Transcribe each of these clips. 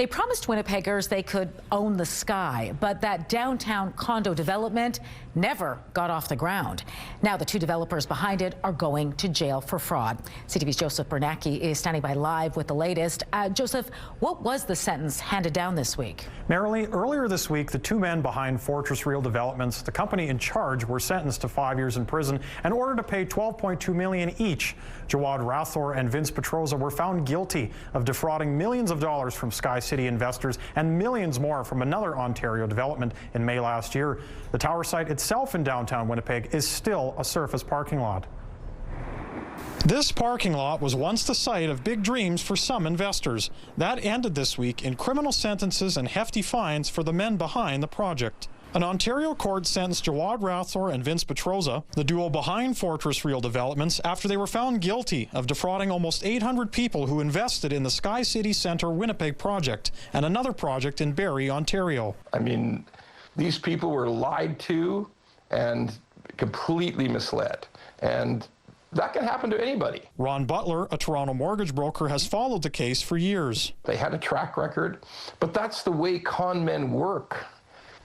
They promised Winnipeggers they could own the sky, but that downtown condo development never got off the ground. Now the two developers behind it are going to jail for fraud. CTV's Joseph Bernacki is standing by live with the latest. Joseph, what was the sentence handed down this week? Marilee, earlier this week, the two men behind Fortress Real Developments, the company in charge, were sentenced to 5 years in prison and ordered to pay $12.2 million each. Jawad Rathor and Vince Petroza were found guilty of defrauding millions of dollars from SkyCity investors and millions more from another Ontario development in May last year. The tower site itself in downtown Winnipeg is still a surface parking lot. This parking lot was once the site of big dreams for some investors. That ended this week in criminal sentences and hefty fines for the men behind the project. An Ontario court sentenced Jawad Rathor and Vince Petroza, the duo behind Fortress Real Developments, after they were found guilty of defrauding almost 800 people who invested in the SkyCity Centre Winnipeg project and another project in Barrie, Ontario. I mean, these people were lied to and completely misled. And that can happen to anybody. Ron Butler, a Toronto mortgage broker, has followed the case for years. They had a track record, but that's the way con men work.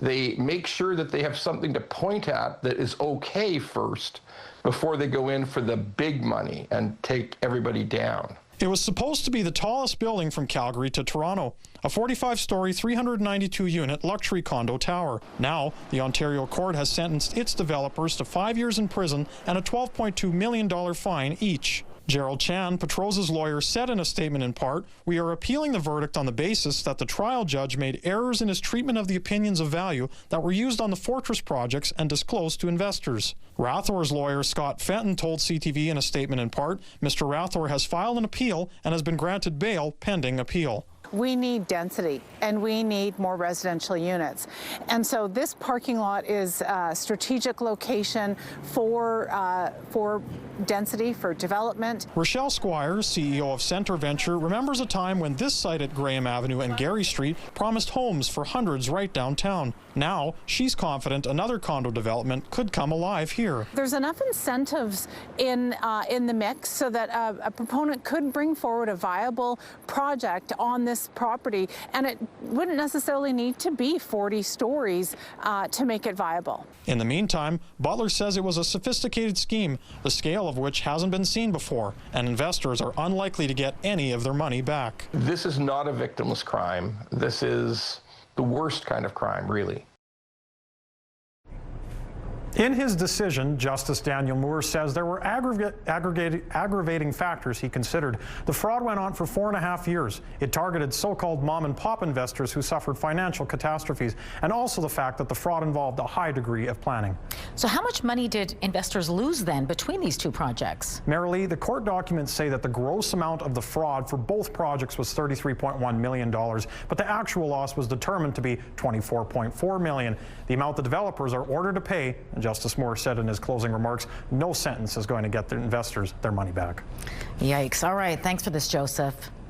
They make sure that they have something to point at that is okay first before they go in for the big money and take everybody down. It was supposed to be the tallest building from Calgary to Toronto, a 45-story, 392-unit luxury condo tower. Now, the Ontario court has sentenced its developers to 5 years in prison and a $12.2 million fine each. Gerald Chan, Petroza's lawyer, said in a statement in part, "We are appealing the verdict on the basis that the trial judge made errors in his treatment of the opinions of value that were used on the Fortress projects and disclosed to investors." Rathor's lawyer, Scott Fenton, told CTV in a statement in part, Mr. Rathor has filed an appeal and has been granted bail pending appeal. We need density and we need more residential units. And so this parking lot is a strategic location for density, for development. Rochelle Squires, CEO of Centre Venture, remembers a time when this site at Graham Avenue and Gary Street promised homes for hundreds right downtown. Now, she's confident another condo development could come alive here. There's enough incentives in the mix so that a proponent could bring forward a viable project on this property, and it wouldn't necessarily need to be 40 stories to make it viable. In the meantime, Butler says it was a sophisticated scheme, the scale of which hasn't been seen before, and investors are unlikely to get any of their money back. This is not a victimless crime. This is the worst kind of crime, really. In his decision, Justice Daniel Moore says there were aggravating factors he considered. The fraud went on for 4.5 years. It targeted so-called mom-and-pop investors who suffered financial catastrophes, and also the fact that the fraud involved a high degree of planning. So how much money did investors lose then between these two projects? Marilee, the court documents say that the gross amount of the fraud for both projects was $33.1 million, but the actual loss was determined to be $24.4 million. The amount the developers are ordered to pay, and Justice Moore said in his closing remarks, no sentence is going to get the investors their money back. Yikes. All right. Thanks for this, Joseph.